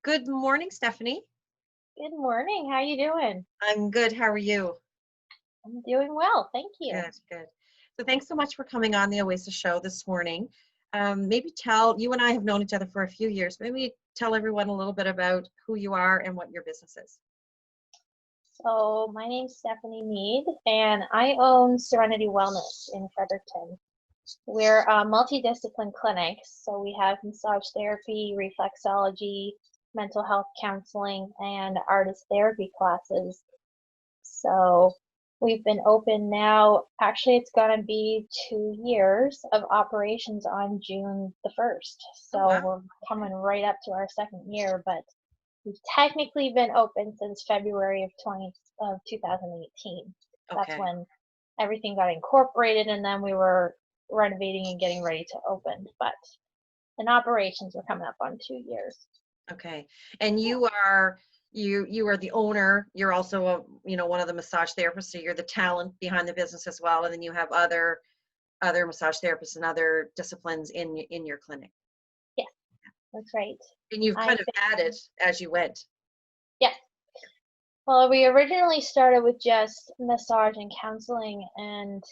Good morning, Stephanie. Good morning. How you doing? I'm good. How are you? I'm doing well, thank you. Good, good. So thanks so much for coming on the Oasis show this morning. Maybe you and I have known each other for a few years. Maybe tell everyone a little bit about who you are and what your business is. So my name's Stephanie Mead, and I own Serenity Wellness in Fredericton. We're a multidiscipline clinic, so we have massage therapy, reflexology, mental health counseling, and artist therapy classes. So we've been open now. Actually, it's going to be 2 years of operations on June the 1st. Oh, So wow. we're coming right up to our second year, but we've technically been open since February of 2018. That's Okay. when everything got incorporated, and then we were renovating and getting ready to open. But in operations, we're coming up on 2 years. Okay. And you are the owner. You're also one of the massage therapists. So you're the talent behind the business as well. And then you have other massage therapists and other disciplines in your clinic. Yes, that's right. And you've kind I've of been, added as you went. yes. Well, we originally started with just massage and counseling, and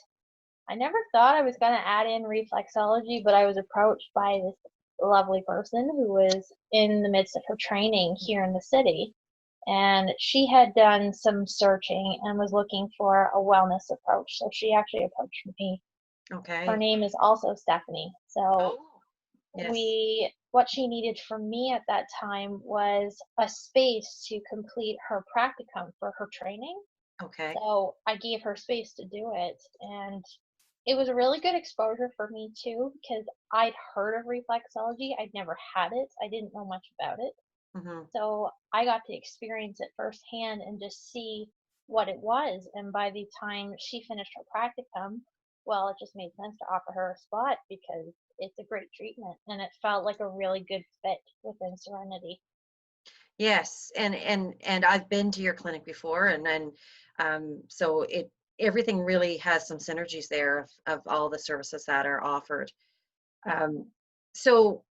I never thought I was going to add in reflexology, but I was approached by this lovely person who was in the midst of her training here in the city. And she had done some searching and was looking for a wellness approach. So she actually approached me. Her Okay. name is also Stephanie. So Oh, yes. what she needed from me at that time was a space to complete her practicum for her training. Okay. So I gave her space to do it, and it was a really good exposure for me too, because I'd heard of reflexology. I'd never had it. I didn't know much about it. Hmm. So I got to experience it firsthand and just see what it was. And by the time she finished her practicum, well, it just made sense to offer her a spot because it's a great treatment and it felt like a really good fit within Serenity. Yes, and I've been to your clinic before, so it everything really has some synergies there of all the services that are offered. Um, so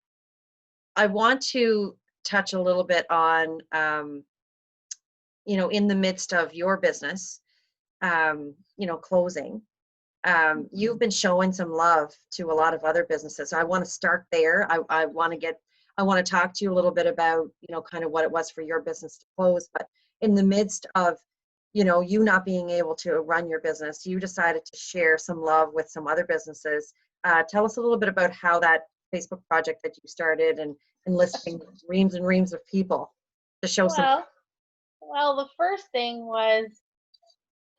I want to touch a little bit on, in the midst of your business, closing. You've been showing some love to a lot of other businesses. So I want to start there. I want to talk to you a little bit about, kind of what it was for your business to close. But in the midst of, you not being able to run your business, you decided to share some love with some other businesses. Tell us a little bit about how that Facebook project that you started and enlisting reams and reams of people to show some Well, well, the first thing was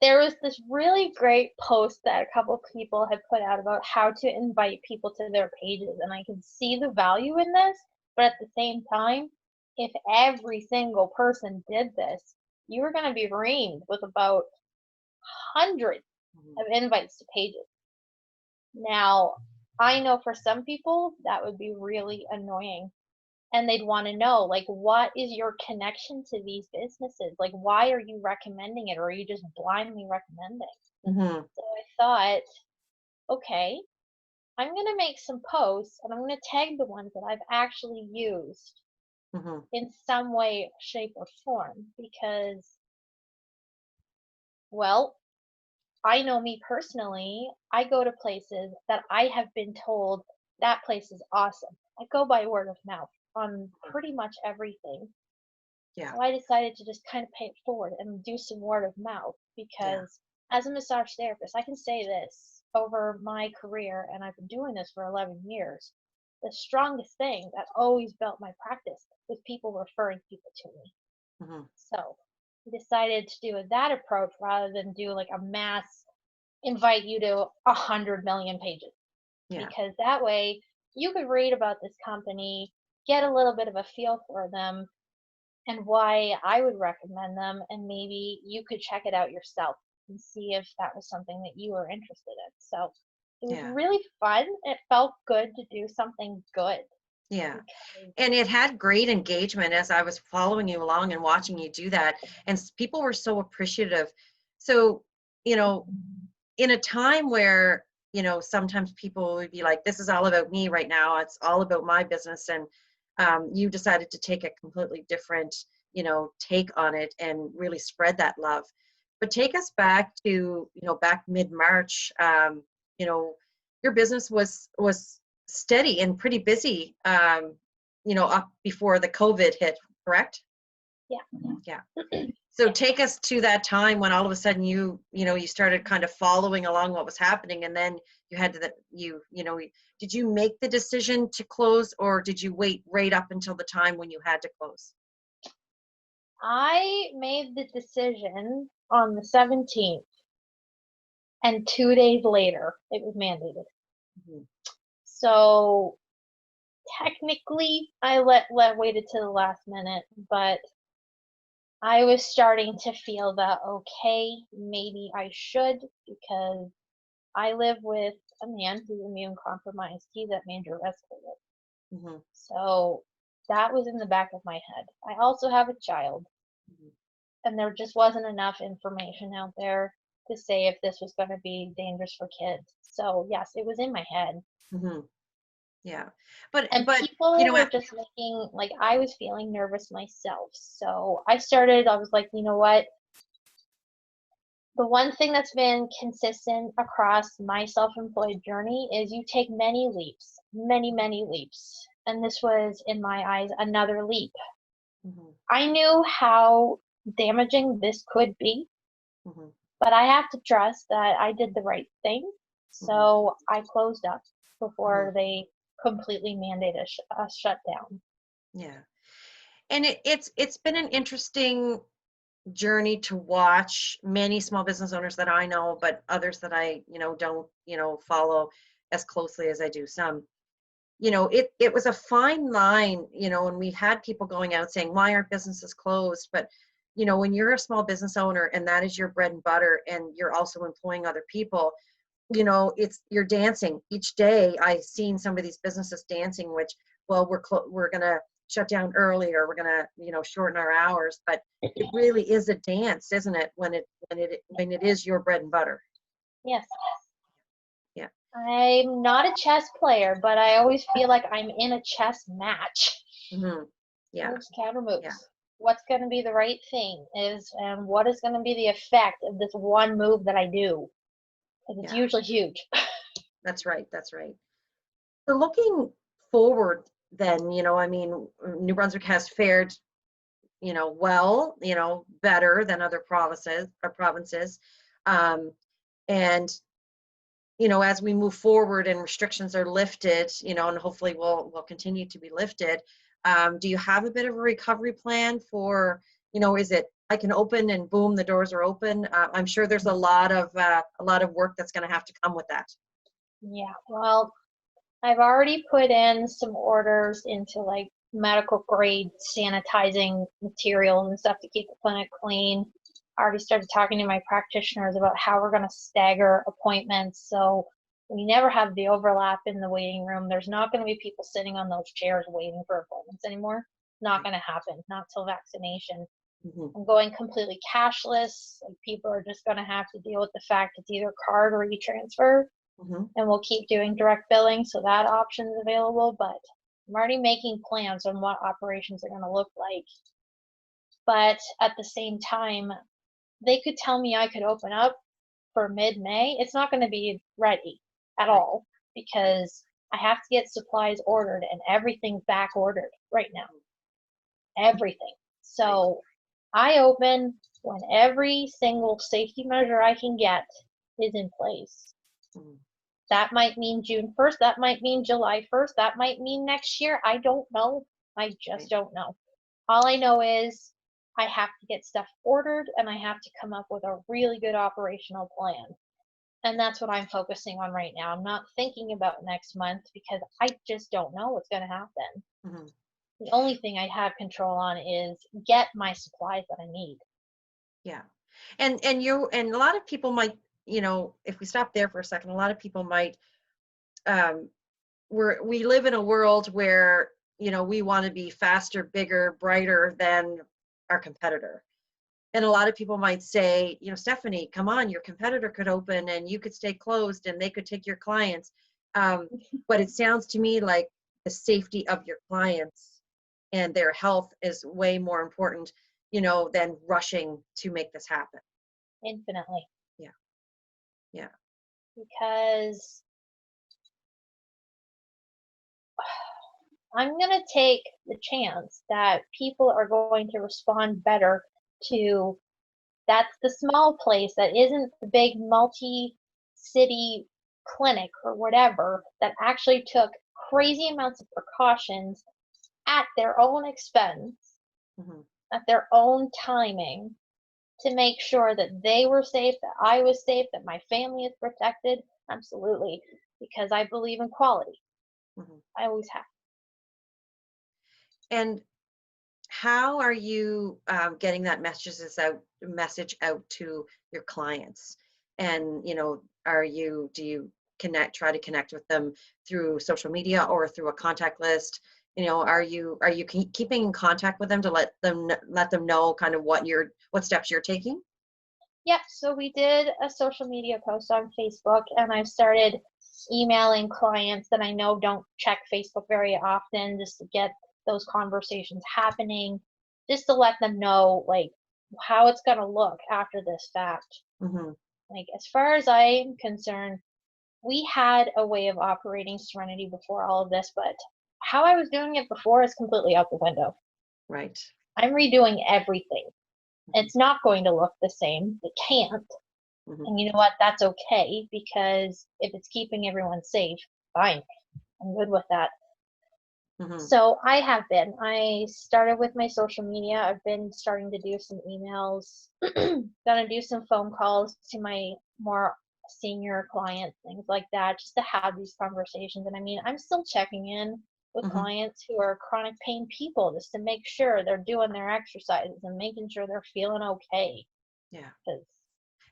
there was this really great post that a couple people had put out about how to invite people to their pages, and I could see the value in this, but at the same time, if every single person did this, you were going to be reamed with about hundreds love. of invites to pages. Now, I know for some people that would be really annoying, and they'd want to know, like, what is your connection to these businesses? Like, why are you recommending it, or are you just blindly recommending? Hmm. So I thought, okay, I'm going to make some posts and I'm going to tag the ones that I've actually used Hmm. in some way, shape, or form because, well, I know me personally, I go to places that I have been told that place is awesome. I go by word of mouth on pretty much everything. Yeah, So I decided to just kind of pay it forward and do some word of mouth yeah, because as a massage therapist, I can say this over my career, and I've been doing this for 11 years. The strongest thing that always built my practice was people referring people to me. hmm, So I decided to do that approach rather than do like a mass invite you to 100 million pages yeah. because that way you could read about this company, get a little bit of a feel for them, and why I would recommend them, and maybe you could check it out yourself and see if that was something that you were interested in. So it was Yeah. really fun. It felt good to do something good Yeah. because And it had great engagement as I was following you along and watching you do that. And people were so appreciative. So, you know, in a time where, sometimes people would be like, this is all about me right now. It's all about my business. you decided to take a completely different, you know, take on it and really spread that love. But take us back to, you know, back mid-March. You know, your business was steady and pretty busy, you know, up before the COVID hit, correct? Yeah. Yeah. So take us to that time when all of a sudden you know, you started kind of following along what was happening, and then you had to, you know, did you make the decision to close, or did you wait right up until the time when you had to close? I made the decision on the 17th, and 2 days later, it was mandated. Mhm. So technically, I waited to the last minute, but I was starting to feel that okay, maybe I should, because I live with a man who's immune compromised. He's at major risk for it. Mhm. So that was in the back of my head. I also have a child, Mhm. and there just wasn't enough information out there to say if this was going to be dangerous for kids. So yes, it was in my head. Mhm. Yeah. And But you people know, were just making, like, I was feeling nervous myself. So I was like, you know what? The one thing that's been consistent across my self-employed journey is you take many leaps, many, many leaps. And this was, in my eyes, another leap. mhm. I knew how damaging this could be, Mhm. but I have to trust that I did the right thing. Mhm. So I closed up Mhm. before they completely mandated a shutdown. Yeah. And it's been an interesting journey to watch many small business owners that I know, but others that I, you know, don't, you know, follow as closely as I do some. You know, it was a fine line, you know, and we had people going out saying, why aren't businesses closed? But, you know, when you're a small business owner and that is your bread and butter, and you're also employing other people, you know, it's you're dancing each day. I've seen some of these businesses dancing, which, well, we're gonna shut down early, or we're gonna, you know, shorten our hours. But it really is a dance, isn't it, when it is your bread and butter? Yes. Yeah. I'm not a chess player, but I always feel like I'm in a chess match. Hmm. Yeah. Moves, counter Yeah. moves. What's going to be the right thing is, and what is going to be the effect of this one move that I do? Because it's Yeah. usually huge. That's right. That's right. So looking forward, then, you know, I mean, New Brunswick has fared, you know, well, you know, better than other provinces. Um, and you know, as we move forward and restrictions are lifted, you know, and hopefully will continue to be lifted, do you have a bit of a recovery plan for, you know, is it I can open and boom, the doors are open? I'm sure there's a lot of work that's going to have to come with that. Yeah. Well, I've already put in some orders into like medical grade sanitizing materials and stuff to keep the clinic clean. I already started talking to my practitioners about how we're going to stagger appointments so we never have the overlap in the waiting room. There's not going to be people sitting on those chairs waiting for appointments anymore. Not Right. going to happen, not till vaccination. Hmm. I'm going completely cashless. Like, people are just going to have to deal with the fact it's either card or e-transfer, Hmm. and we'll keep doing direct billing, so that option is available. But I'm already making plans on what operations are going to look like. But at the same time, they could tell me I could open up for mid-May. It's not going to be ready at Right. all, Right. because I have to get supplies ordered, and everything's back ordered right now. Everything. Right. So I open when every single safety measure I can get is in place. Mhm. That might mean June 1st, that might mean July 1st, that might mean next year. I don't know. I just Right. don't know. All I know is I have to get stuff ordered, and I have to come up with a really good operational plan. And that's what I'm focusing on right now. I'm not thinking about next month because I just don't know what's going to happen. Mhm. The only thing I have control on is get my supplies that I need. Yeah. And a lot of people might, you know, if we stop there for a second, a lot of people might, um, we live in a world where, you know, we want to be faster, bigger, brighter than our competitor. And a lot of people might say, you know, Stephanie, come on, your competitor could open and you could stay closed and they could take your clients. Um, but it sounds to me like the safety of your clients and their health is way more important, you know, than rushing to make this happen. Infinitely. Yeah. Yeah. Because I'm going to take the chance that people are going to respond better to that's the small place that isn't the big multi-city clinic or whatever that actually took crazy amounts of precautions at their own expense, Hmm. at their own timing, to make sure that they were safe, that I was safe, that my family is protected. Absolutely. Because I believe in quality. Hmm. I always have. And how are you getting that message out to your clients? And, you know, do you try to connect with them through social media or through a contact list? You know, are you keeping in contact with them to let them know kind of what steps you're taking? Yep, so we did a social media post on Facebook, and I started emailing clients that I know don't check Facebook very often just to get those conversations happening, just to let them know like how it's going to look after this fact. Hmm. Like, as far as I'm concerned, we had a way of operating Serenity before all of this, but how I was doing it before is completely out the window. Right. I'm redoing everything. Hmm. It's not going to look the same. It can't. Hmm. And you know what? That's okay because if it's keeping everyone safe, fine. I'm good with that. Hmm. So I started with my social media. I've been starting to do some emails, gonna do some phone calls to my more senior clients, things like that, just to have these conversations. And I mean, I'm still checking in with Hmm. clients who are chronic pain people just to make sure they're doing their exercises and making sure they're feeling okay. Yeah. Because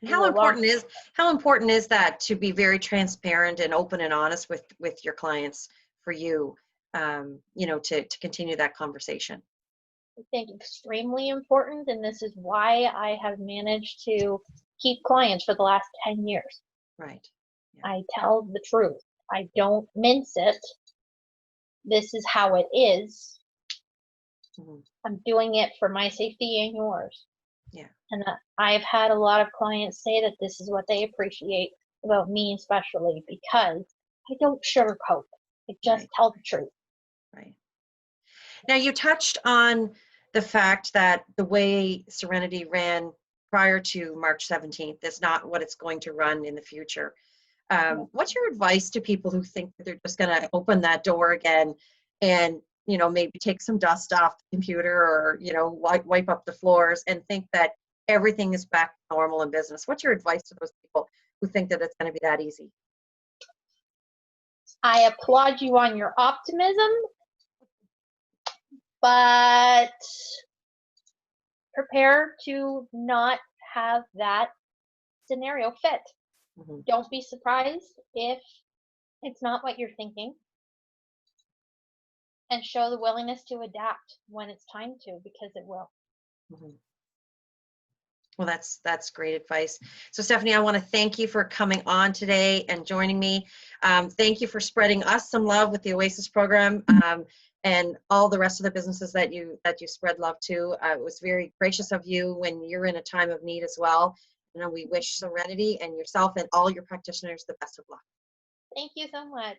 And this is a long. how important is that to be very transparent and open and honest with your clients for you, you know, to continue that conversation? I think extremely important, and this is why I have managed to keep clients for the last 10 years. Right. Yeah. I tell the truth. I don't mince it. This is how it is. Hmm. I'm doing it for my safety and yours. Yeah. And I've had a lot of clients say that this is what they appreciate about me, especially because I don't sugarcoat. I just Right. tell the truth. Right. Now you touched on the fact that the way Serenity ran prior to March 17th is not what it's going to run in the future. What's your advice to people who think that they're just going to open that door again and, you know, maybe take some dust off the computer or, you know, wipe up the floors and think that everything is back to normal in business? What's your advice to those people who think that it's going to be that easy? I applaud you on your optimism, but prepare to not have that scenario fit. Hmm. Don't be surprised if it's not what you're thinking, and show the willingness to adapt when it's time to, because it will. Hmm. Well, that's great advice. So, Stephanie, I want to thank you for coming on today and joining me. Thank you for spreading us some love with the Oasis program, and all the rest of the businesses that you spread love to. It was very gracious of you when you're in a time of need as well. You know, we wish Serenity and yourself and all your practitioners the best of luck. Thank you so much.